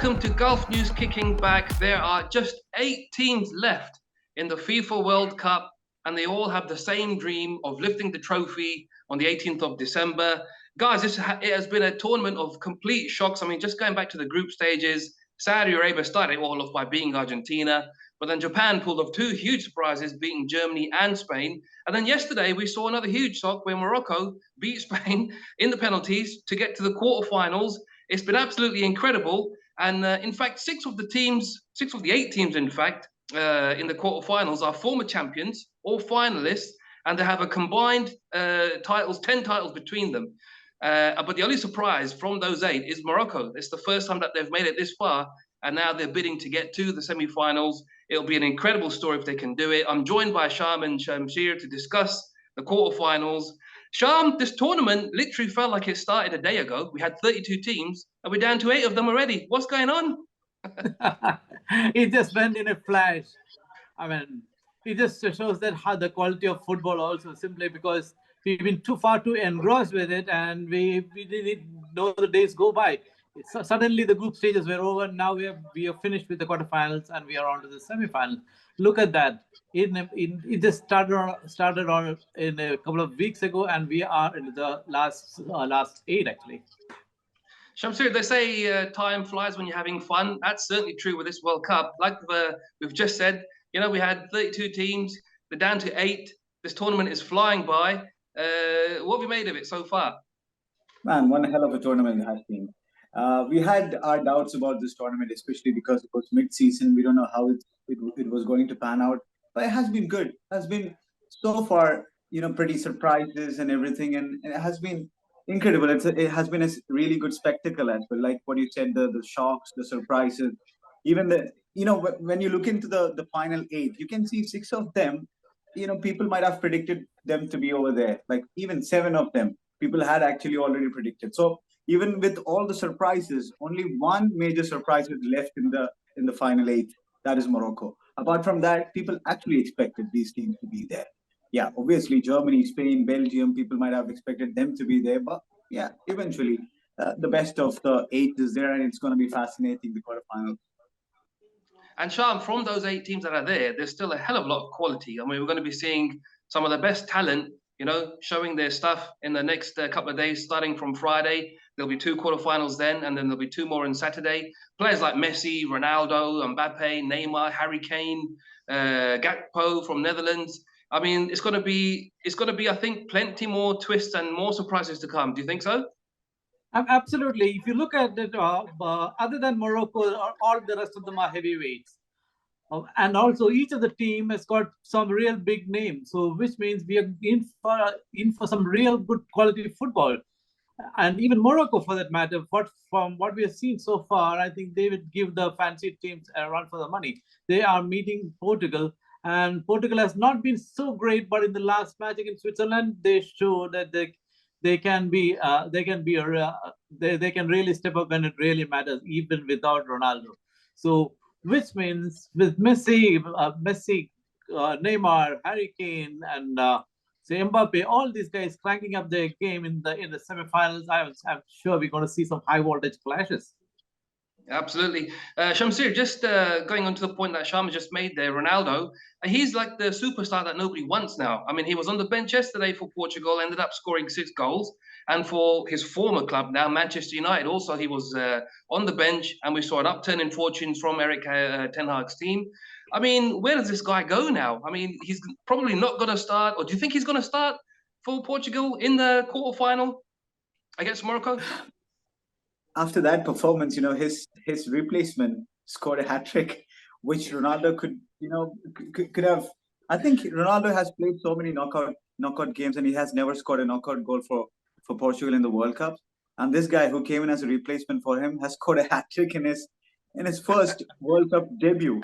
Welcome to Gulf News Kicking Back. There are just 8 teams left in the FIFA World Cup, and they all have the same dream of lifting the trophy on the 18th of December. Guys, it has been a tournament of complete shocks. I mean, just going back to the group stages, Saudi Arabia started it all off by beating Argentina, but then Japan pulled off 2 huge surprises, beating Germany and Spain. And then yesterday, we saw another huge shock where Morocco beat Spain in the penalties to get to the quarterfinals. It's been absolutely incredible. And in fact, 6 of the 8 teams, in fact, in the quarterfinals are former champions or finalists, and they have a combined 10 titles between them. But the only surprise from those 8 is Morocco. It's the first time that they've made it this far, and now they're bidding to get to the semi-finals. It'll be an incredible story if they can do it. I'm joined by Sham and Shamsir to discuss the quarterfinals. Sham, this tournament literally felt like it started a day ago. We had 32 teams, and we're down to 8 of them already. What's going on? It just went in a flash. I mean, it just shows that how the quality of football also, simply because we've been too engrossed with it, and we didn't know the days go by. Suddenly the group stages were over. Now we are finished with the quarterfinals, and we are on to the semifinals. Look at that. It just started on in a couple of weeks ago, and we are in the last 8 actually. Shamsir, they say time flies when you're having fun. That's certainly true with this World Cup. Like we've just said, we had 32 teams. They're down to 8. This tournament is flying by. What have you made of it so far? Man, one hell of a tournament it has been. We had our doubts about this tournament, especially because it was mid-season. We don't know how it was going to pan out, but it has been good. It has been so far, pretty surprises and everything, and it has been incredible. It has been a really good spectacle as well. Like what you said, the shocks, the surprises, even when you look into the final 8, you can see 6 of them. People might have predicted them to be over there. Like even 7 of them, people had actually already predicted. So even with all the surprises, only one major surprise is left in the final 8. That is Morocco. Apart from that, people actually expected these teams to be there. Yeah, obviously Germany, Spain, Belgium, people might have expected them to be there. But yeah, eventually the best of the 8 is there, and it's going to be fascinating, the quarterfinals. And Sham, from those 8 teams that are there, there's still a hell of a lot of quality. I mean, we're going to be seeing some of the best talent, showing their stuff in the next couple of days, starting from Friday. There'll be 2 quarterfinals then, and then there'll be 2 more on Saturday. Players like Messi, Ronaldo, Mbappe, Neymar, Harry Kane, Gakpo from Netherlands. I mean, it's going to be, I think, plenty more twists and more surprises to come. Do you think so? Absolutely. If you look at it, other than Morocco, all the rest of them are heavyweights. And also, each of the team has got some real big names. So, which means we are in for some real good quality football. And even Morocco, for that matter, from what we have seen so far, I think they would give the fancy teams a run for the money. They are meeting Portugal, and Portugal has not been so great, but in the last match against Switzerland, they show that they can really step up when it really matters, even without Ronaldo. So, which means with Messi, Neymar, Harry Kane, and Mbappe, all these guys cranking up their game in the semifinals, I'm sure we're going to see some high voltage clashes. Absolutely. Shamsir, just going on to the point that Sham just made there, Ronaldo, he's like the superstar that nobody wants now. I mean, he was on the bench yesterday for Portugal, ended up scoring 6 goals. And for his former club now, Manchester United, also he was on the bench, and we saw an upturn in fortunes from Erik Ten Hag's team. I mean, where does this guy go now? I mean, he's probably not going to start, or do you think he's going to start for Portugal in the quarterfinal against Morocco? After that performance, his replacement scored a hat-trick, which Ronaldo could have. I think Ronaldo has played so many knockout games, and he has never scored a knockout goal for Portugal in the World Cup. And this guy who came in as a replacement for him has scored a hat-trick in his first World Cup debut.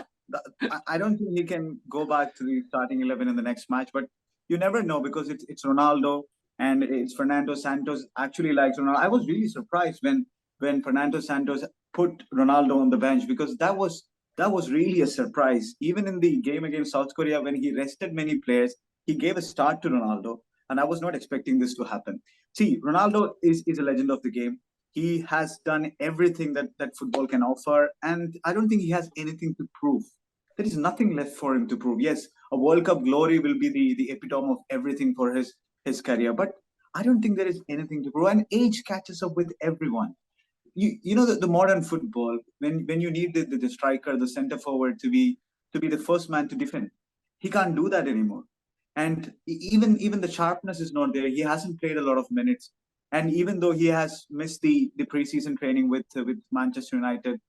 I don't think he can go back to the starting 11 in the next match, but you never know, because it's Ronaldo, and it's Fernando Santos actually likes Ronaldo. I was really surprised when Fernando Santos put Ronaldo on the bench, because that was really a surprise. Even in the game against South Korea, when he rested many players, he gave a start to Ronaldo, and I was not expecting this to happen. See, Ronaldo is a legend of the game. He has done everything that football can offer, and I don't think he has anything to prove. There is nothing left for him to prove. Yes, a World Cup glory will be the epitome of everything for his career, but I don't think there is anything to prove. And age catches up with everyone. You know the modern football, when you need the striker, the center forward to be the first man to defend, he can't do that anymore. And even the sharpness is not there. He hasn't played a lot of minutes, and even though he has missed the preseason training with Manchester United,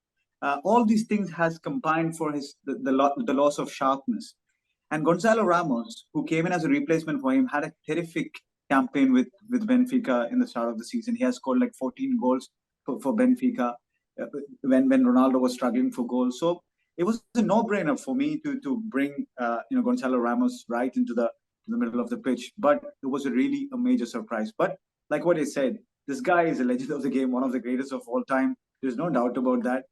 all these things has combined for the loss of sharpness. And Gonzalo Ramos, who came in as a replacement for him, had a terrific campaign with Benfica in the start of the season. He has scored like 14 goals for Benfica when Ronaldo was struggling for goals. So it was a no-brainer for me to bring Gonzalo Ramos right into the middle of the pitch. But it was a really a major surprise. But like what I said, this guy is a legend of the game, one of the greatest of all time. There's no doubt about that.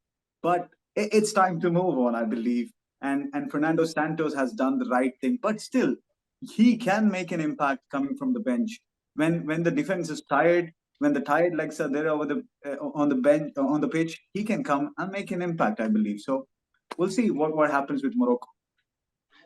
But it's time to move on, I believe. And Fernando Santos has done the right thing, but still, he can make an impact coming from the bench. When the defense is tired, when the tired legs are there over the on the bench on the pitch, he can come and make an impact, I believe. So we'll see what happens with Morocco.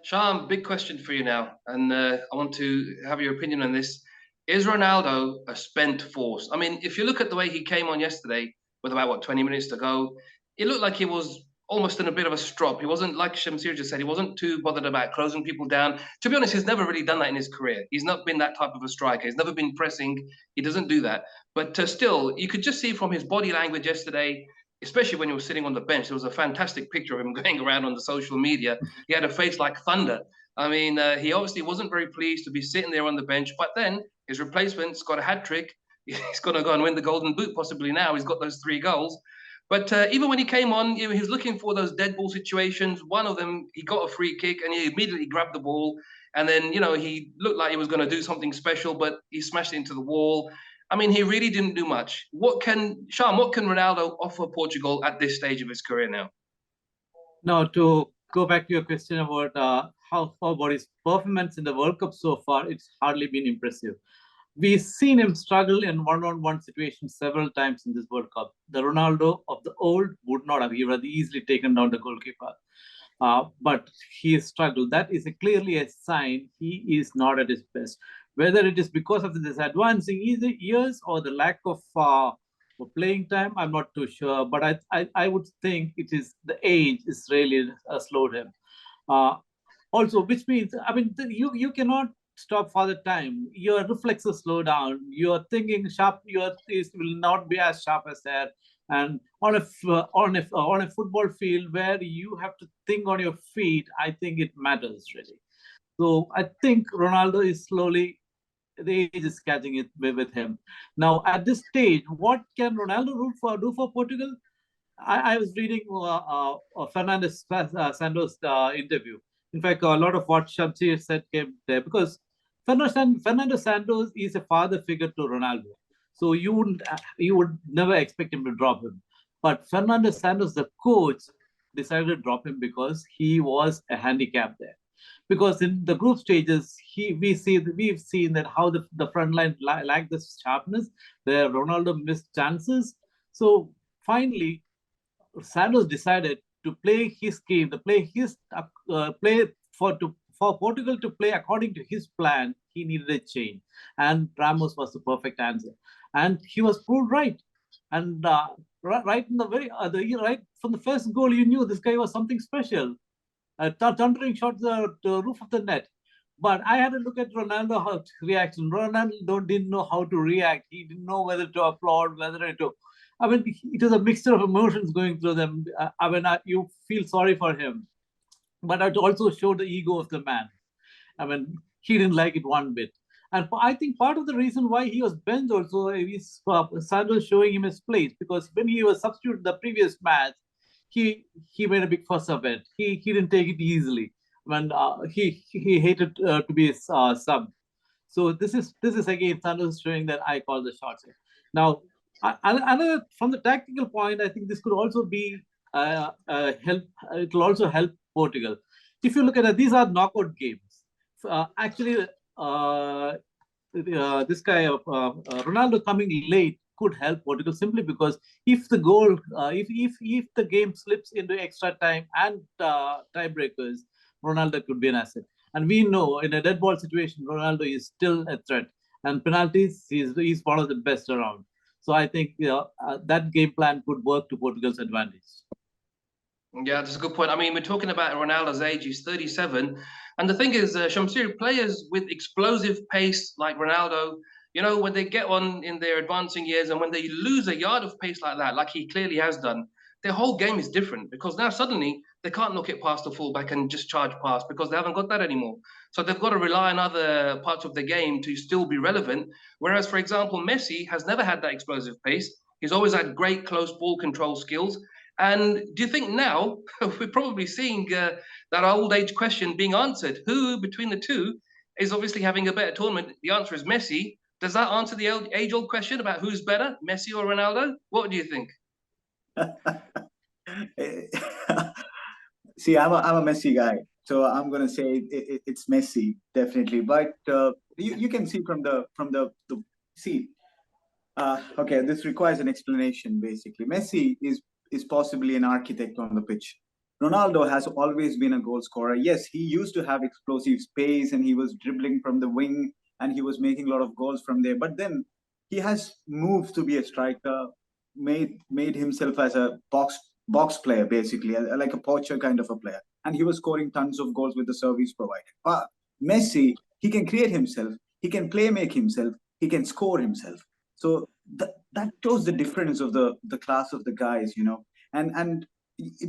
Sham, big question for you now, and I want to have your opinion on this. Is Ronaldo a spent force? I mean, if you look at the way he came on yesterday, with about 20 minutes to go, it looked like he was almost in a bit of a strop. He wasn't, like Shamsir just said, he wasn't too bothered about closing people down. To be honest, he's never really done that in his career. He's not been that type of a striker. He's never been pressing. He doesn't do that. But still, you could just see from his body language yesterday, especially when he was sitting on the bench, there was a fantastic picture of him going around on the social media. He had a face like thunder. I mean, he obviously wasn't very pleased to be sitting there on the bench, but then his replacement's got a hat trick. He's going to go and win the Golden Boot possibly now. He's got those 3 goals. But even when he came on, he was looking for those dead ball situations. One of them, he got a free kick and he immediately grabbed the ball. And then, he looked like he was going to do something special, but he smashed it into the wall. I mean, he really didn't do much. What can Ronaldo offer Portugal at this stage of his career now? Now, to go back to your question about how about his performance in the World Cup so far, it's hardly been impressive. We've seen him struggle in one-on-one situations several times in this World Cup. The Ronaldo of the old would not have. He would have easily taken down the goalkeeper. But he has struggled. That is clearly a sign he is not at his best. Whether it is because of this advancing years or the lack of playing time, I'm not too sure. But I would think it is the age is really slowed him. Also, which means, I mean, you cannot stop for the time. Your reflexes slow down. Your thinking sharp. Your taste will not be as sharp as that. And on a football field where you have to think on your feet, I think it matters really. So I think Ronaldo is slowly, the age is catching it with him. Now at this stage, what can Ronaldo do for Portugal? I was reading Fernando Santos interview. In fact, a lot of what Shamsir said came there because Fernando Santos is a father figure to Ronaldo. So you would never expect him to drop him. But Fernando Santos, the coach, decided to drop him because he was a handicap there. Because in the group stages, we've seen that how the front line lacked the sharpness, where Ronaldo missed chances. So finally, Santos decided to play his game, to play his play for Portugal to play according to his plan. He needed a change, and Ramos was the perfect answer, and he was proved right. And right in right from the first goal, you knew this guy was something special. Thundering shot the roof of the net. But I had to look at Ronaldo's reaction. Ronaldo didn't know how to react. He didn't know whether to applaud, whether to. I mean, it was a mixture of emotions going through them. You feel sorry for him, but it also showed the ego of the man. I mean, he didn't like it one bit. And I think part of the reason why he was benched also is Santos showing him his place, because when he was substituted the previous match, he made a big fuss of it. He didn't take it easily. When he hated to be sub. So this is again Santos showing that I call the shots. Now, another from the tactical point, I think this could also be help. It will also help Portugal. If you look at it, these are knockout games. Actually, this guy Ronaldo coming late could help Portugal simply because if the goal, if the game slips into extra time and tiebreakers, Ronaldo could be an asset. And we know in a dead ball situation, Ronaldo is still a threat. And penalties, he's one of the best around. So I think that game plan could work to Portugal's advantage. Yeah, that's a good point. I mean, we're talking about Ronaldo's age, he's 37. And the thing is, Shamsir, players with explosive pace like Ronaldo, you know, when they get on in their advancing years and when they lose a yard of pace like that, like he clearly has done, their whole game is different because now suddenly they can't knock it past the fullback and just charge past because they haven't got that anymore. So they've got to rely on other parts of the game to still be relevant. Whereas, for example, Messi has never had that explosive pace. He's always had great close ball control skills. And do you think now we're probably seeing that old age question being answered? Who between the two is obviously having a better tournament? The answer is Messi. Does that answer the age-old question about who's better, Messi or Ronaldo? What do you think? See, I'm a Messi guy, so I'm gonna say it's Messi definitely. But you can see from the see. Okay, this requires an explanation. Basically, Messi is possibly an architect on the pitch. Ronaldo has always been a goal scorer. Yes, he used to have explosive pace and he was dribbling from the wing and he was making a lot of goals from there. But then he has moved to be a striker, made himself as a box player, basically, like a poacher kind of a player. And he was scoring tons of goals with the service provided. But Messi, he can create himself, he can play make himself, he can score himself. So that shows the difference of the class of the guys, you know, and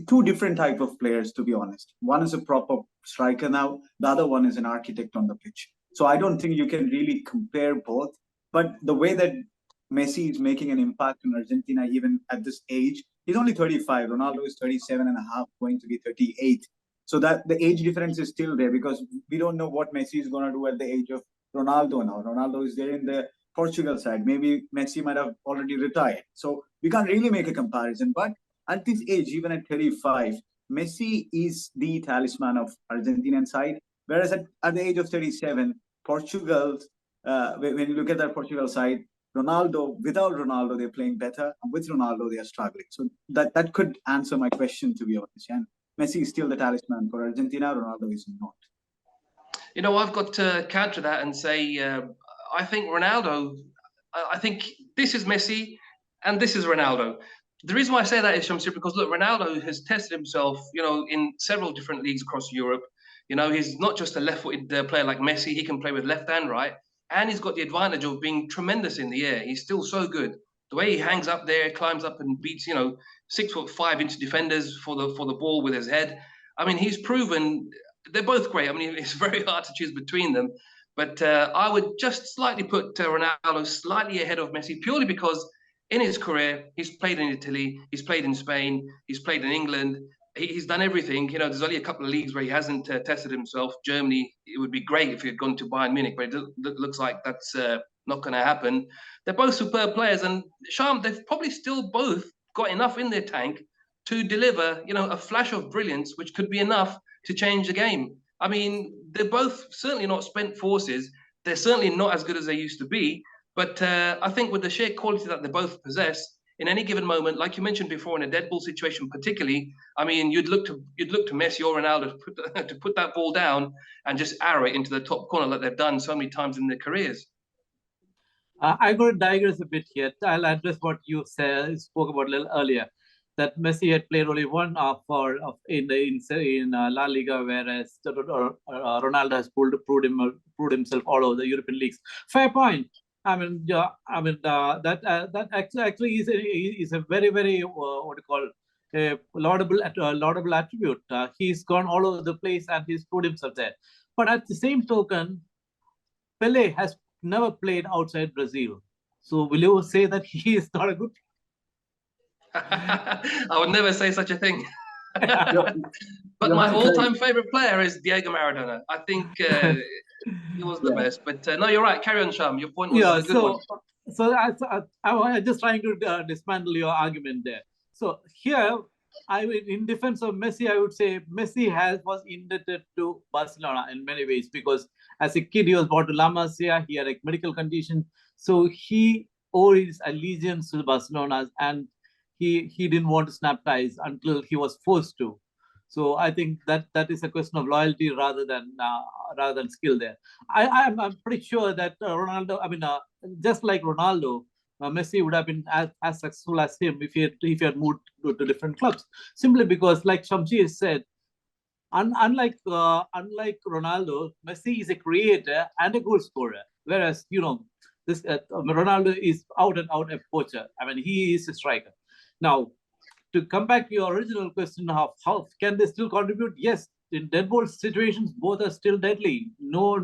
two different type of players, to be honest. One is a proper striker now, the other one is an architect on the pitch. So I don't think you can really compare both. But the way that Messi is making an impact in Argentina, even at this age, he's only 35. Ronaldo is 37 and a half, going to be 38. So that the age difference is still there because we don't know what Messi is going to do at the age of Ronaldo now. Ronaldo is there in the Portugal side. Maybe Messi might have already retired. So we can't really make a comparison. But at this age, even at 35, Messi is the talisman of Argentinian side. Whereas at the age of 37, Portugal, when you look at that Portugal side, Ronaldo, without Ronaldo, they're playing better. And with Ronaldo, they are struggling. So that could answer my question, to be honest. And Messi is still the talisman for Argentina. Ronaldo is not. You know, I've got to counter that and say, I think Ronaldo, I think this is Messi and this is Ronaldo. The reason why I say that is, Shamsir, because look, Ronaldo has tested himself, you know, in several different leagues across Europe. You know, he's not just a left-footed player like Messi. He can play with left and right. And he's got the advantage of being tremendous in the air. He's still so good. The way he hangs up there, climbs up and beats, you know, 6'5" defenders for the ball with his head. I mean, he's proven they're both great. I mean, it's very hard to choose between them. But I would just slightly put Ronaldo slightly ahead of Messi purely because in his career, he's played in Italy, he's played in Spain, he's played in England. He's done everything. You know, there's only a couple of leagues where he hasn't tested himself. Germany, it would be great if he had gone to Bayern Munich, but it looks like that's not going to happen. They're both superb players, and Sham, they've probably still both got enough in their tank to deliver, you know, a flash of brilliance, which could be enough to change the game. I mean, they're both certainly not spent forces. They're certainly not as good as they used to be. But I think with the sheer quality that they both possess, in any given moment, like you mentioned before, in a dead ball situation, particularly, I mean, you'd look to Messi or Ronaldo to put that ball down and just arrow it into the top corner like they've done so many times in their careers. I'm going to digress a bit here. I'll address what you spoke about a little earlier. That Messi had played only one in La Liga, whereas Ronaldo has proved himself all over the European leagues. Fair point. I mean, that actually is a very what you call a laudable attribute. He's gone all over the place and he's proved himself there. But at the same token, Pele has never played outside Brazil. So will you say that he is not a good? I would never say such a thing. But my all-time favorite player is Diego Maradona. I think he was the best. But no, you're right. Carry on, Sham. Your point was a good one. So I'm just trying to dismantle your argument there. So here, in defense of Messi, I would say Messi was indebted to Barcelona in many ways because as a kid he was brought to La Masia. He had a medical condition, so he owe his allegiance to Barcelona, and he didn't want to snap ties until he was forced to. So I think that is a question of loyalty rather than skill there. I'm pretty sure that Ronaldo, I mean, just like Ronaldo, Messi would have been as successful as him if he had moved to different clubs. Simply because, like Shamsi said, unlike Ronaldo, Messi is a creator and a goal scorer. Whereas this Ronaldo is out and out a poacher. I mean, he is a striker. Now, to come back to your original question of how can they still contribute? Yes, in dead ball situations, both are still deadly. No,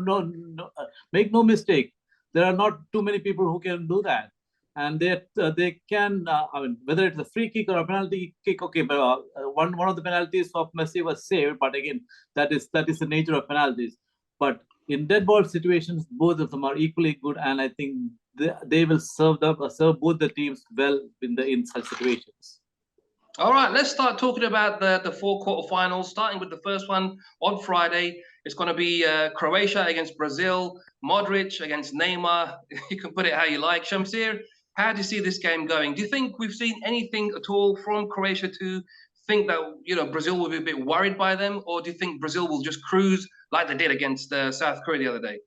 make no mistake. There are not too many people who can do that, and they can. I mean, whether it's a free kick or a penalty kick, okay. But one of the penalties of Messi was saved, but again, that is the nature of penalties. But in dead ball situations, both of them are equally good, and I think they will serve both the teams well in such situations. All right, let's start talking about the four quarterfinals, starting with the first one on Friday. It's going to be Croatia against Brazil, Modric against Neymar. You can put it how you like. Shamsir, how do you see this game going? Do you think we've seen anything at all from Croatia to think that Brazil will be a bit worried by them, or do you think Brazil will just cruise like they did against South Korea the other day?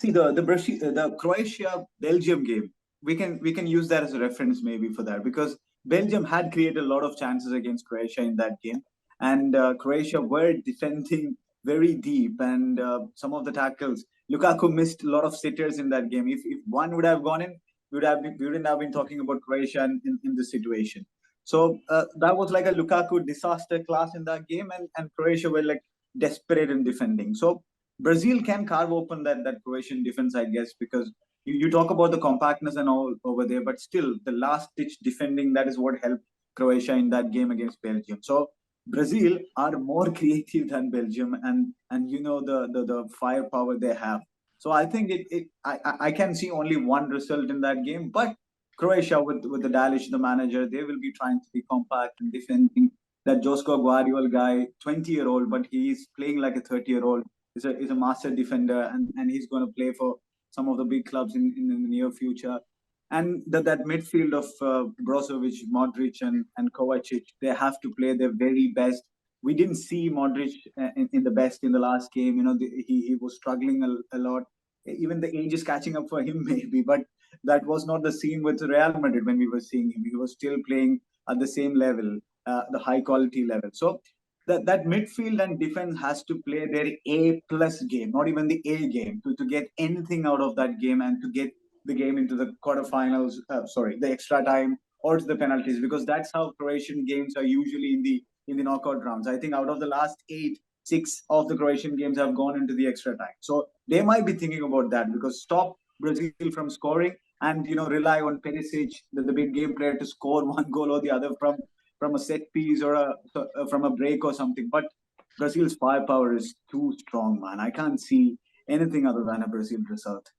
See the Croatia Belgium game. We can use that as a reference maybe for that, because Belgium had created a lot of chances against Croatia in that game, and Croatia were defending very deep, and some of the tackles. Lukaku missed a lot of sitters in that game. If one would have gone in, we wouldn't have been talking about Croatia in this situation. So that was like a Lukaku disaster class in that game, and Croatia were like desperate in defending. So Brazil can carve open that Croatian defense, I guess, because you talk about the compactness and all over there, but still the last ditch defending, that is what helped Croatia in that game against Belgium. So Brazil are more creative than Belgium, and the firepower they have. So I think I can see only one result in that game, but Croatia with the Dalic, the manager, they will be trying to be compact and defending. That Josko Guardiola guy, 20-year-old, but he's playing like a 30-year-old. Is a master defender, and he's going to play for some of the big clubs in the near future. And that midfield of Brozovic, Modric, and Kovacic, they have to play their very best. We didn't see Modric in the best in the last game. He was struggling a lot. Even the age is catching up for him, maybe. But that was not the scene with Real Madrid when we were seeing him. He was still playing at the same level, the high quality level. So that midfield and defense has to play their A+ game, not even the A game, to get anything out of that game and to get the game into the quarterfinals, the extra time or to the penalties, because that's how Croatian games are usually in the knockout rounds. I think out of the last 8, 6 of the Croatian games have gone into the extra time. So they might be thinking about that, because stop Brazil from scoring and rely on Perisic, the big game player, to score one goal or the other from a set piece or from a break or something. But Brazil's firepower is too strong, man. I can't see anything other than a Brazil result.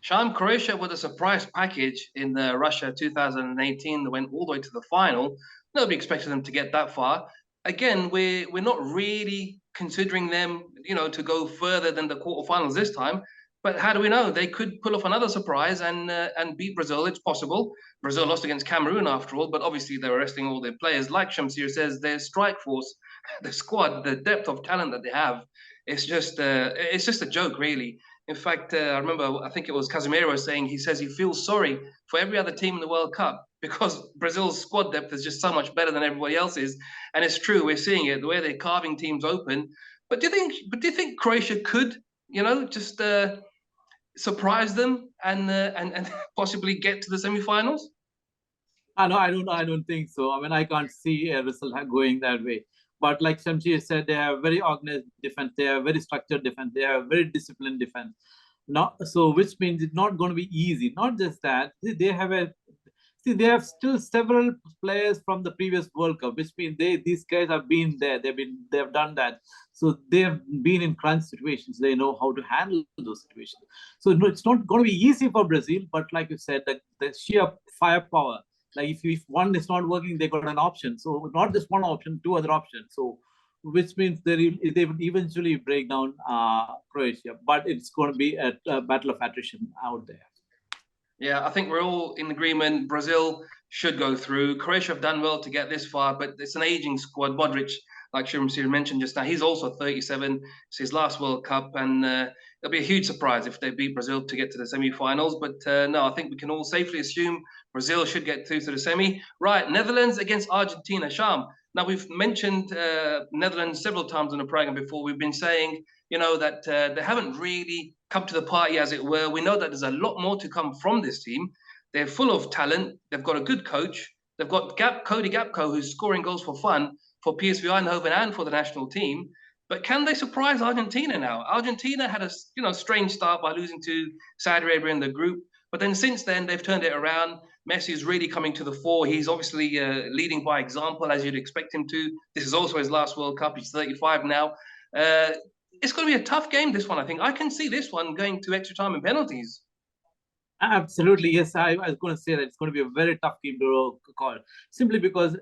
Sham, Croatia with a surprise package in Russia 2018 that went all the way to the final. Nobody expected them to get that far. Again, we're not really considering them, to go further than the quarterfinals this time. But how do we know? They could pull off another surprise and beat Brazil. It's possible. Brazil lost against Cameroon after all, but obviously they were resting all their players. Like Shamsir says, their strike force, the squad, the depth of talent that they have, it's just a joke, really. In fact, I remember, I think it was Casemiro saying, he says he feels sorry for every other team in the World Cup because Brazil's squad depth is just so much better than everybody else's. And it's true, we're seeing it, the way they're carving teams open. But do you think Croatia could, just surprise them and possibly get to the semi-finals? I don't think so. I mean, I can't see a result going that way. But like Shamsi said, they have very organized defense. They have very structured defense. They have very disciplined defense. Which means it's not going to be easy. Not just that, they have still several players from the previous World Cup, which means these guys have been there. They've done that. So they have been in crunch situations. They know how to handle those situations. So no, it's not going to be easy for Brazil. But like you said, the sheer firepower. Like if one is not working, they got an option. So not just one option, 2 other options. So which means they would eventually break down Croatia. But it's going to be a battle of attrition out there. Yeah, I think we're all in agreement. Brazil should go through. Croatia have done well to get this far, but it's an aging squad. Modric, like Sir mentioned just now, he's also 37. It's his last World Cup, and it'll be a huge surprise if they beat Brazil to get to the semi-finals. But no, I think we can all safely assume Brazil should get through to the semi. Right, Netherlands against Argentina. Sham. Now we've mentioned Netherlands several times on the program before. We've been saying, that they haven't really come to the party, as it were. We know that there's a lot more to come from this team. They're full of talent. They've got a good coach. They've got Cody Gapco, who's scoring goals for fun for PSV Eindhoven and for the national team. But can they surprise Argentina now? Argentina had a strange start by losing to Saudi Arabia in the group, but then since then they've turned it around. Messi is really coming to the fore. He's obviously leading by example, as you'd expect him to. This is also his last World Cup. He's 35 now. It's going to be a tough game, this one, I think. I can see this one going to extra time and penalties. Absolutely, yes. I was going to say that it's going to be a very tough game to call, simply because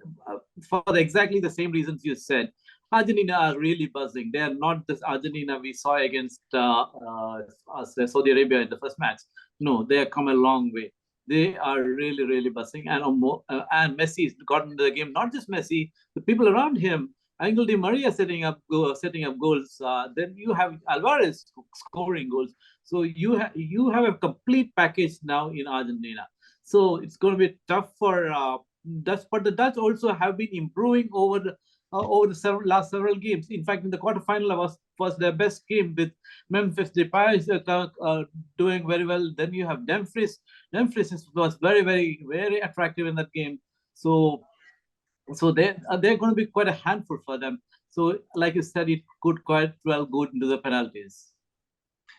for exactly the same reasons you said. Argentina are really buzzing. They are not this Argentina we saw against Saudi Arabia in the first match. No, they have come a long way. They are really, really buzzing. And Messi has gotten the game. Not just Messi, the people around him. Angel Di Maria setting up goals. Then you have Alvarez scoring goals. So you have a complete package now in Argentina. So it's going to be tough for Dutch, but the Dutch also have been improving over the last several games. In fact, in the quarterfinal was their best game with Memphis Depay doing very well. Then you have Dumfries. Dumfries was very, very, very attractive in that game. So they're going to be quite a handful for them. So, like you said, it could quite well go into the penalties.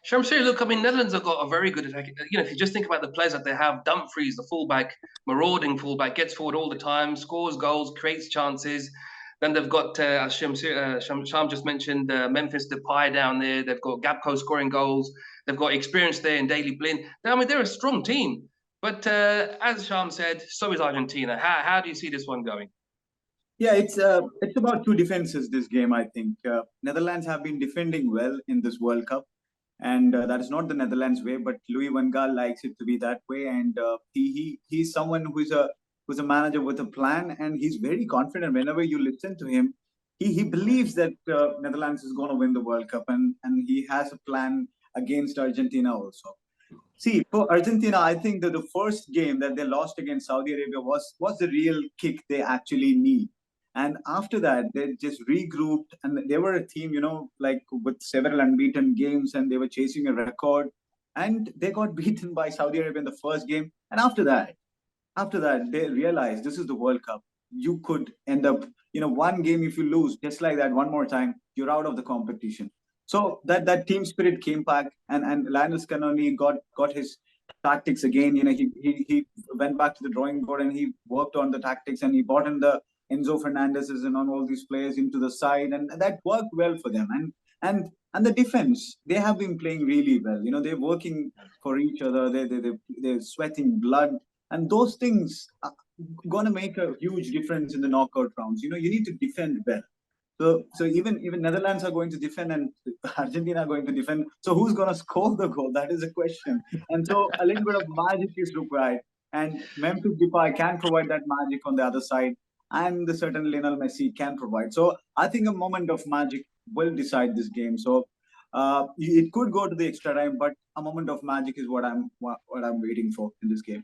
Shamsir, look, I mean, Netherlands have got a very good attack. If you just think about the players that they have, Dumfries, the fullback, marauding fullback, gets forward all the time, scores goals, creates chances. Then they've got, as Sham just mentioned, Memphis Depay down there. They've got Gapco scoring goals. They've got experience there in Daley Blind. I mean, they're a strong team. But as Sham said, so is Argentina. How do you see this one going? Yeah, it's about two defenses, this game, I think. Netherlands have been defending well in this World Cup, and that is not the Netherlands way, but Louis van Gaal likes it to be that way, and he's someone who's a manager with a plan, and he's very confident. Whenever you listen to him, he believes that Netherlands is going to win the World Cup, and he has a plan against Argentina also. See, for Argentina, I think that the first game that they lost against Saudi Arabia was the real kick they actually need. And after that, they just regrouped, and they were a team, like with several unbeaten games, and they were chasing a record. And they got beaten by Saudi Arabia in the first game. And after that, they realized this is the World Cup. You could end up, one game if you lose, just like that, one more time, you're out of the competition. So that team spirit came back, and Lionel Scaloni got his tactics again. He went back to the drawing board and he worked on the tactics, and he brought in the Enzo Fernandez's and on all these players into the side, and that worked well for them. And the defense, they have been playing really well. They're working for each other. They're sweating blood, and those things are gonna make a huge difference in the knockout rounds. You need to defend well. So even Netherlands are going to defend, and Argentina are going to defend. So who's going to score the goal? That is a question. And so a little bit of magic is required. And Memphis Depay can provide that magic on the other side, and the certain Lionel Messi can provide. So I think a moment of magic will decide this game. So it could go to the extra time, but a moment of magic is what I'm waiting for in this game.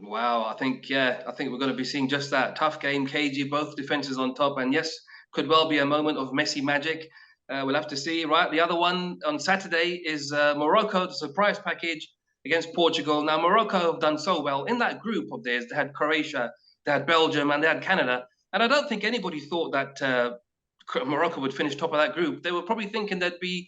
Wow, I think we're going to be seeing just that tough game, cagey, both defenses on top, and yes, could well be a moment of Messi magic. We'll have to see, right? The other one on Saturday is Morocco, the surprise package against Portugal. Now, Morocco have done so well in that group of theirs. They had Croatia, they had Belgium, and they had Canada. And I don't think anybody thought that Morocco would finish top of that group. They were probably thinking they'd be,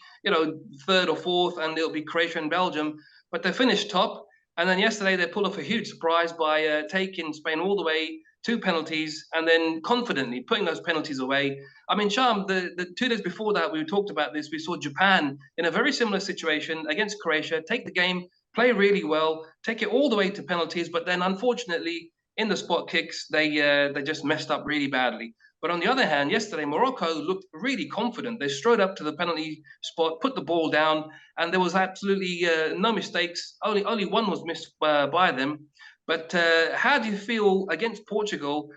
third or fourth, and it'll be Croatia and Belgium. But they finished top. And then yesterday they pulled off a huge surprise by taking Spain all the way to penalties and then confidently putting those penalties away. I mean, Sham, the 2 days before that, we talked about this. We saw Japan in a very similar situation against Croatia, take the game, play really well, take it all the way to penalties. But then, unfortunately, in the spot kicks, they just messed up really badly. But on the other hand, yesterday, Morocco looked really confident. They strode up to the penalty spot, put the ball down, and there was absolutely no mistakes. Only one was missed by them. But how do you feel against Portugal,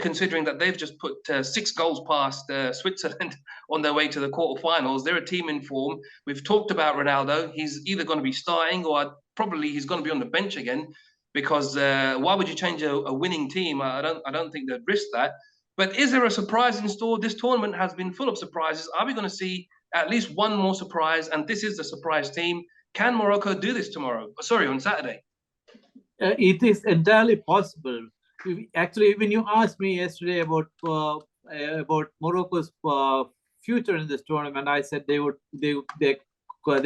considering that they've just put 6 goals past Switzerland on their way to the quarterfinals? They're a team in form. We've talked about Ronaldo. He's either going to be starting or probably he's going to be on the bench again, because why would you change a winning team? I don't think they'd risk that. But is there a surprise in store? This tournament has been full of surprises. Are we going to see at least one more surprise? And this is the surprise team. Can Morocco do this tomorrow? Sorry, on Saturday. It is entirely possible. Actually, when you asked me yesterday about Morocco's future in this tournament, I said they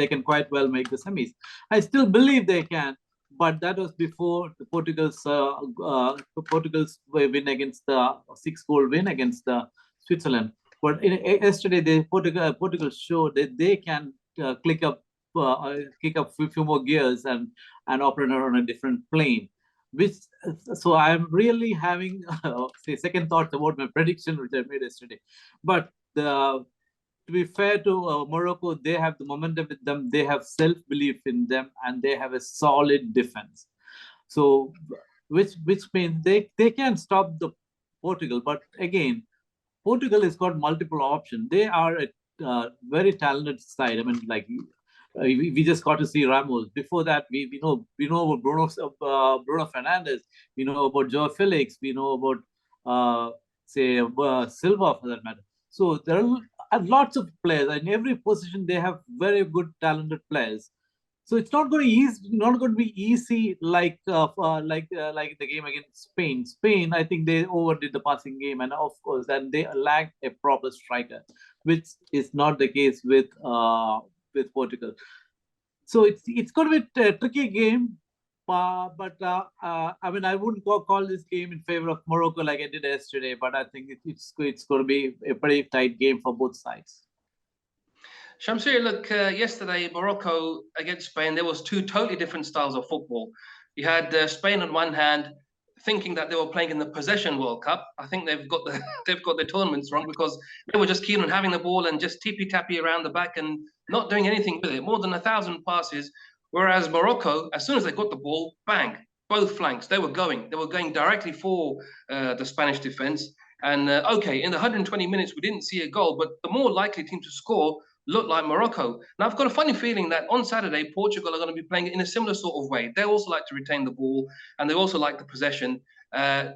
can quite well make the semis. I still believe they can, but that was before Portugal's win against the 6-goal win against Switzerland. But yesterday, Portugal showed that they can kick up a few more gears and operate on a different plane. So I'm really having second thoughts about my prediction, which I made yesterday. But to be fair to Morocco, they have the momentum with them. They have self-belief in them, and they have a solid defense. So, which means they can stop the Portugal. But again, Portugal has got multiple options. They are a very talented side. I mean, like we just got to see Ramos. Before that, we know about Bruno Fernandes. We know about Joao Felix. We know about Silva, for that matter. So there are lots of players, and in every position they have very good, talented players. So it's not going to be easy like the game against Spain. Spain, I think they overdid the passing game, and of course, then they lacked a proper striker, which is not the case with Portugal. So it's going to be a tricky game, but I mean, I wouldn't call this game in favor of Morocco like I did yesterday, but I think it's going to be a pretty tight game for both sides. Shamsir, look, yesterday, Morocco against Spain, there was 2 totally different styles of football. You had Spain on one hand, thinking that they were playing in the possession World Cup. I think they've got their tournaments wrong, because they were just keen on having the ball and just tippy-tappy around the back and not doing anything with it. More than 1,000 passes. Whereas Morocco, as soon as they got the ball, bang, both flanks. They were going directly for the Spanish defense. And okay, in the 120 minutes, we didn't see a goal, but the more likely team to score looked like Morocco. Now, I've got a funny feeling that on Saturday, Portugal are going to be playing in a similar sort of way. They also like to retain the ball, and they also like the possession.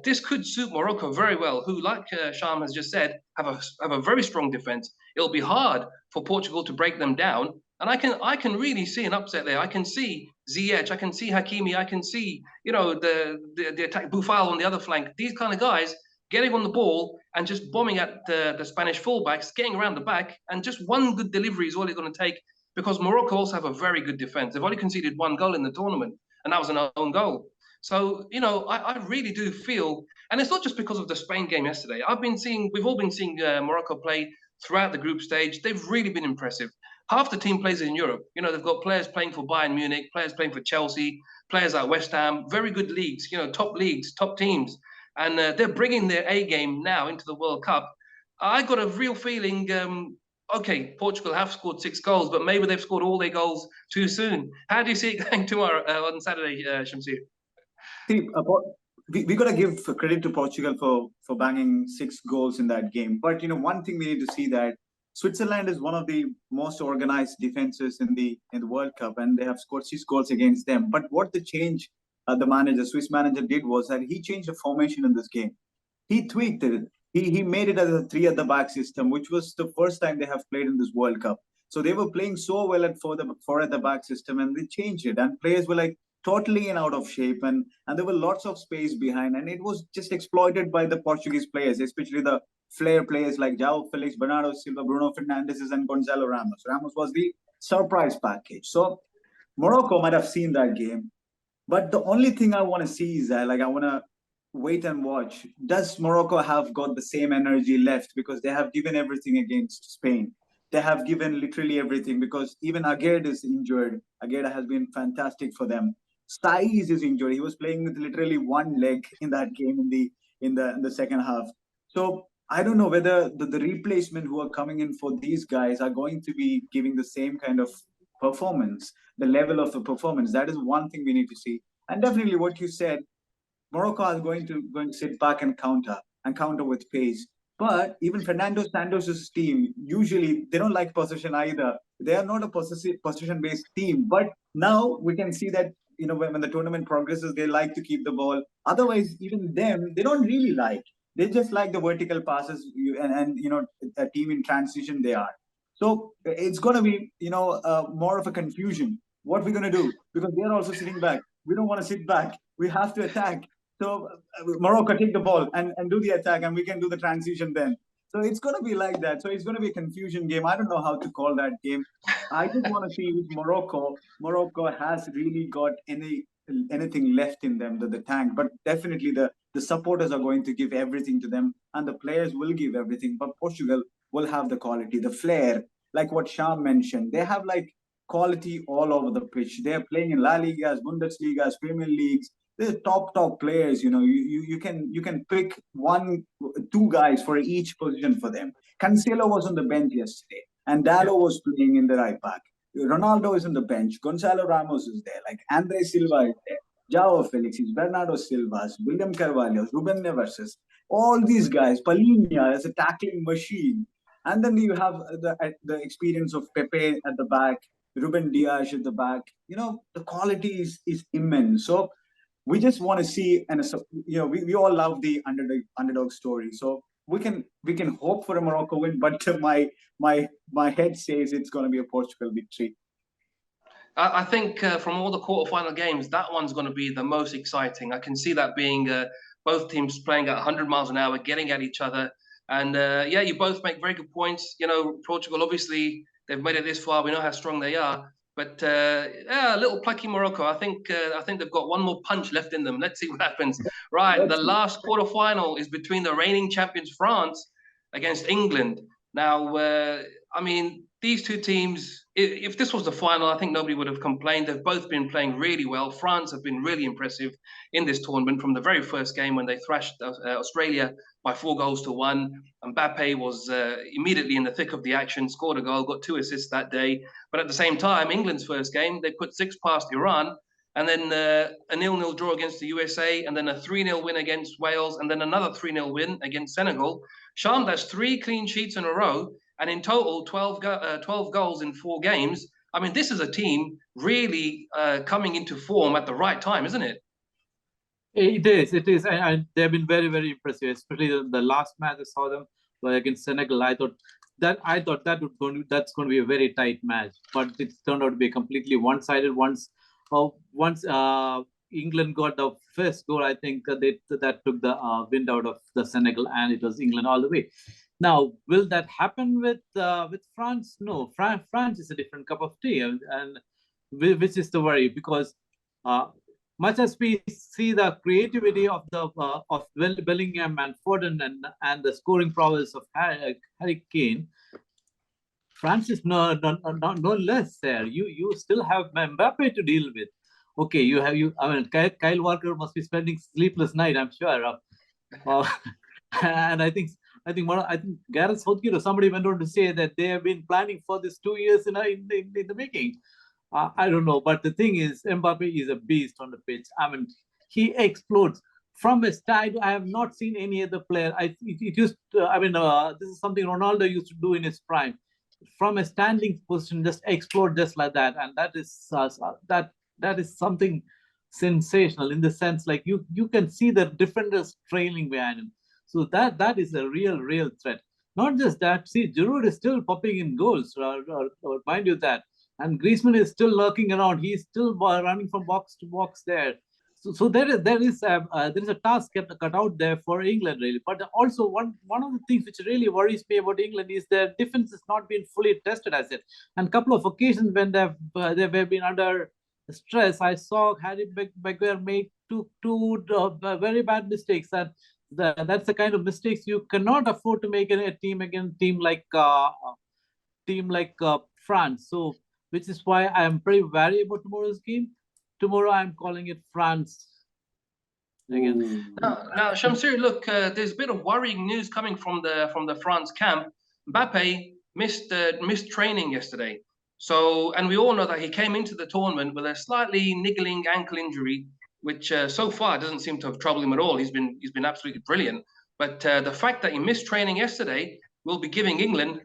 This could suit Morocco very well, who, like Sham has just said, have a very strong defense. It'll be hard for Portugal to break them down, and I can really see an upset there. I can see Ziyech, I can see Hakimi, I can see the attack, Boufal on the other flank. These kind of guys getting on the ball and just bombing at the Spanish fullbacks, getting around the back, and just one good delivery is all it's going to take, because Morocco also have a very good defense. They've only conceded 1 goal in the tournament, and that was an own goal. So, I really do feel, and it's not just because of the Spain game yesterday. We've all been seeing Morocco play throughout the group stage. They've really been impressive. Half the team plays in Europe. They've got players playing for Bayern Munich, players playing for Chelsea, players like West Ham, very good leagues, top teams. And they're bringing their A game now into the World Cup. I got a real feeling, okay, Portugal have scored 6 goals, but maybe they've scored all their goals too soon. How do you see it going tomorrow on Saturday, Shamsir? See, we got to give credit to Portugal for banging 6 goals in that game. But one thing we need to see, that Switzerland is one of the most organized defenses in the World Cup, and they have scored 6 goals against them. But what the change the Swiss manager did was that he changed the formation in this game. He tweaked it. He made it as a 3 at the back system, which was the first time they have played in this World Cup. So they were playing so well at 4 at the back system, and they changed it. And players were like totally in out of shape, and there were lots of space behind, and it was just exploited by the Portuguese players, especially the flair players like Joao Felix, Bernardo Silva, Bruno Fernandes, and Gonzalo Ramos. Ramos was the surprise package. So Morocco might have seen that game. But the only thing I want to see is that, I want to wait and watch. Does Morocco have got the same energy left? Because they have given everything against Spain. They have given literally everything, because even Aguerd is injured. Aguerd has been fantastic for them. Saiz is injured. He was playing with literally 1 leg in that game in the second half. So I don't know whether the replacement who are coming in for these guys are going to be giving the same kind of performance, the level of the performance. That is one thing we need to see. And definitely what you said, Morocco is going to sit back and counter with pace. But even Fernando Santos's team, usually they don't like possession either. They are not a possession based team. But now we can see that when the tournament progresses, they like to keep the ball. Otherwise, even them, they don't really like. They just like the vertical passes and a team in transition they are. So it's going to be more of a confusion. What we're going to do, because they're also sitting back. We don't want to sit back. We have to attack. So Morocco take the ball and do the attack, and we can do the transition then. So it's going to be like that. So it's going to be a confusion game. I don't know how to call that game. I just want to see if Morocco has really got anything left in them, the tank. But definitely the supporters are going to give everything to them, and the players will give everything. But Portugal will have the quality, the flair, like what Sham mentioned. They have like quality all over the pitch. They are playing in La Ligas, Bundesligas, Premier Leagues. They're top players. You can pick one, two guys for each position for them. Cancelo was on the bench yesterday, and Dallo was playing in the right back. Ronaldo is on the bench. Gonzalo Ramos is there. Like Andre Silva is there. Joao Felix is Bernardo Silvas, William Carvalho, Ruben Neves, all these guys. Palinha is a tackling machine. And then you have the experience of Pepe at the back, Ruben Dias at the back. The quality is immense. So we just want to see, and we all love the underdog story. So we can hope for a Morocco win, but my head says it's going to be a Portugal victory. I think from all the quarterfinal games, that one's going to be the most exciting. I can see that being both teams playing at 100 miles an hour, getting at each other. And yeah, you both make very good points. Portugal, obviously, they've made it this far. We know how strong they are. But yeah, a little plucky Morocco. I think they've got one more punch left in them. Let's see what happens. Right, the last quarterfinal is between the reigning champions France against England. Now, I mean, these two teams, if this was the final, I think nobody would have complained. They've both been playing really well. France have been really impressive in this tournament from the very first game when they thrashed Australia by 4-1. Mbappe was immediately in the thick of the action, scored a goal, got 2 assists that day. But at the same time, England's first game, they put 6 past Iran, and then a 0-0 draw against the USA, and then a 3-0 win against Wales, and then another 3-0 win against Senegal. Sham, that's 3 clean sheets in a row, and in total, 12 goals in 4 games. I mean, this is a team really coming into form at the right time, isn't it? It is, and they've been very, very impressive. Especially the last match I saw them against Senegal. I thought that's going to be a very tight match, but it turned out to be completely one-sided. Once England got the first goal, I think that took the wind out of the Senegal, and it was England all the way. Now, will that happen with France? No, France is a different cup of tea, and which is the worry, because much as we see the creativity of Bellingham and Foden and the scoring prowess of Harry Kane, France is no less there. You still have Mbappe to deal with. Okay, I mean, Kyle Walker must be spending sleepless night, I'm sure. And I think Gareth Southgate or somebody went on to say that they have been planning for this 2 years in the making. I don't know, but the thing is, Mbappe is a beast on the pitch. I mean, he explodes from a stand. I have not seen any other player. This is something Ronaldo used to do in his prime. From a standing position, just explode just like that, and that is something sensational in the sense like you can see the defenders trailing behind him. So that is a real threat. Not just that. See, Giroud is still popping in goals. Mind you that. And Griezmann is still lurking around. He's still running from box to box there. So there is a task cut out there for England, really. But also one of the things which really worries me about England is their defense has not been fully tested as yet. And a couple of occasions when they've been under stress, I saw Harry Maguire make two very bad mistakes. That's the kind of mistakes you cannot afford to make in a team like France. So, which is why I am pretty wary about tomorrow's game. Tomorrow, I'm calling it France against. Ooh. Now, Shamsir, look, there's a bit of worrying news coming from the France camp. Mbappe missed training yesterday. So, and we all know that he came into the tournament with a slightly niggling ankle injury, which so far doesn't seem to have troubled him at all. He's been absolutely brilliant. But the fact that he missed training yesterday will be giving England,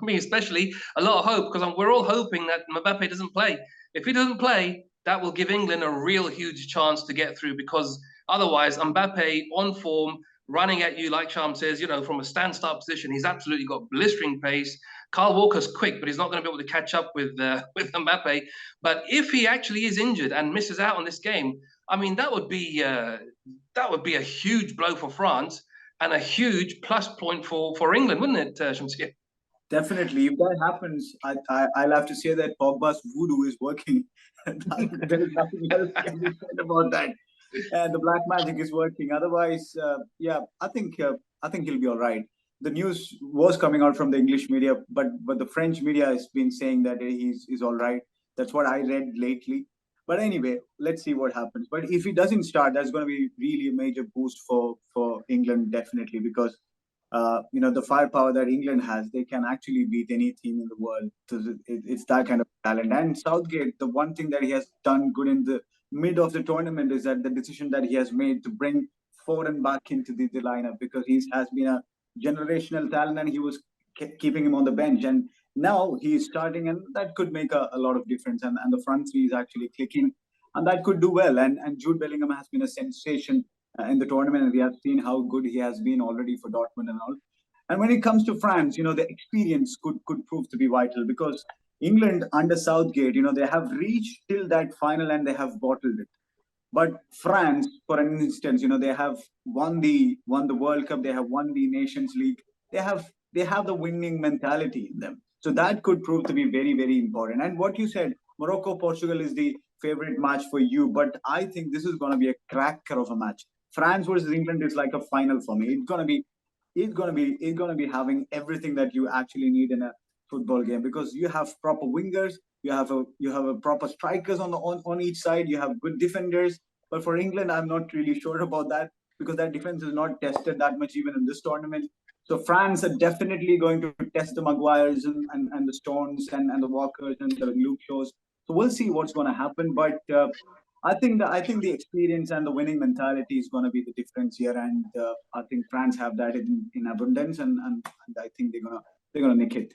me especially, a lot of hope, because we're all hoping that Mbappe doesn't play. If he doesn't play, that will give England a real huge chance to get through, because otherwise, Mbappe on form, running at you, like Sham says, from a stand-start position, he's absolutely got blistering pace. Kyle Walker's quick, but he's not going to be able to catch up with Mbappe. But if he actually is injured and misses out on this game, I mean, that would be a huge blow for France and a huge plus point for England, wouldn't it, Shamsir? Definitely. If that happens, I'll have to say that Pogba's voodoo is working. There is nothing else can be said about that. The black magic is working. Otherwise, yeah, I think he'll be all right. The news was coming out from the English media, but the French media has been saying that he's all right. That's what I read lately. But anyway, let's see what happens. But if he doesn't start, that's going to be really a major boost for England, definitely, because the firepower that England has, they can actually beat any team in the world. So it's that kind of talent. And Southgate, the one thing that he has done good in the mid of the tournament is that the decision that he has made to bring Foden back into the lineup, because he has been a generational talent and he was keeping him on the bench. And now he's starting, and that could make a lot of difference. And the front three is actually clicking, and that could do well. And Jude Bellingham has been a sensation in the tournament, and we have seen how good he has been already for Dortmund and all. And when it comes to France, the experience could prove to be vital, because England under Southgate, they have reached till that final and they have bottled it. But France, for an instance, they have won the World Cup, they have won the Nations League, they have the winning mentality in them. So that could prove to be very, very important. And what you said, Morocco Portugal is the favorite match for you, but I think this is going to be a cracker of a match. France versus England is like a final for me. It's gonna be having everything that you actually need in a football game, because you have proper wingers, you have a proper strikers on each side, you have good defenders. But for England, I'm not really sure about that, because that defense is not tested that much even in this tournament. So France are definitely going to test the Maguires and the Stones and the Walkers and the Luke Shaws. So we'll see what's going to happen. But I think the experience and the winning mentality is going to be the difference here, and I think France have that in abundance, and I think they're gonna nick it.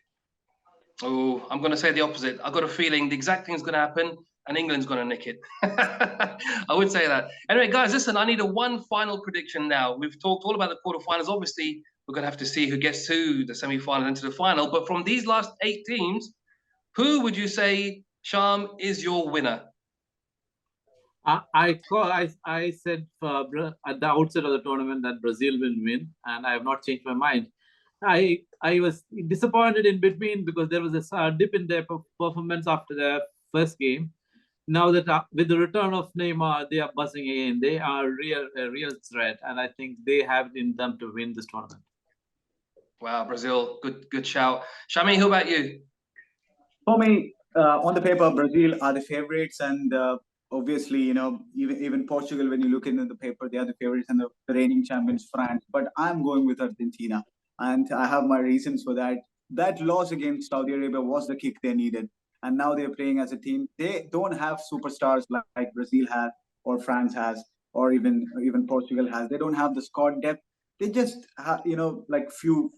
Oh, I'm going to say the opposite. I've got a feeling the exact thing is going to happen, and England's going to nick it. I would say that. Anyway, guys, listen, I need one final prediction now. We've talked all about the quarterfinals. Obviously, we're going to have to see who gets to the semi-final and to the final. But from these last 8 teams, who would you say, Sham, is your winner? I said at the outset of the tournament that Brazil will win, and I have not changed my mind. I was disappointed in between, because there was a dip in their performance after their first game. Now that with the return of Neymar, they are buzzing again. They are a real threat, and I think they have it in them to win this tournament. Wow, Brazil, good shout. Shami, who about you? For me, on the paper, Brazil are the favorites, and obviously, even Portugal, when you look into the paper, they are the favorites, and the reigning champions, France. But I'm going with Argentina, and I have my reasons for that. That loss against Saudi Arabia was the kick they needed, and now they're playing as a team. They don't have superstars like Brazil has, or France has, or even Portugal has. They don't have the squad depth. They just have, like few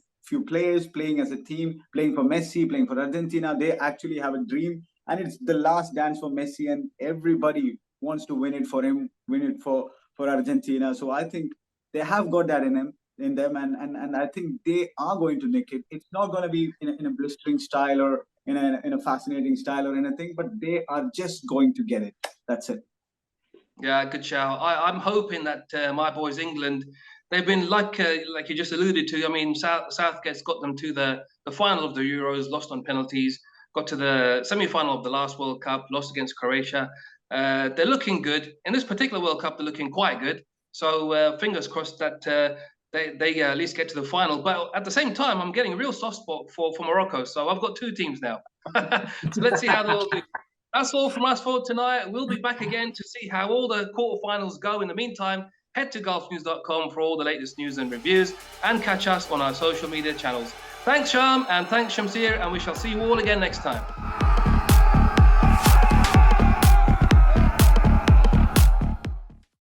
players playing as a team, playing for Messi, playing for Argentina. They actually have a dream, and it's the last dance for Messi, and everybody wants to win it for him, win it for Argentina. So I think they have got that in them, and I think they are going to nick it. It's not going to be in a blistering style or in a fascinating style or anything, but they are just going to get it. That's it. Yeah, good shout. I'm hoping that my boys England, they've been like you just alluded to. I mean, Southgate's got them to the final of the Euros, lost on penalties. Got to the semi-final of the last World Cup, lost against Croatia. They're looking good in this particular World Cup. They're looking quite good. So fingers crossed that they at least get to the final. But at the same time, I'm getting a real soft spot for Morocco. So I've got 2 teams now. So let's see how they all do. That's all from us for tonight. We'll be back again to see how all the quarterfinals go. In the meantime, head to golfnews.com for all the latest news and reviews, and catch us on our social media channels. Thanks, Sham, and thanks, Shamsir, and we shall see you all again next time.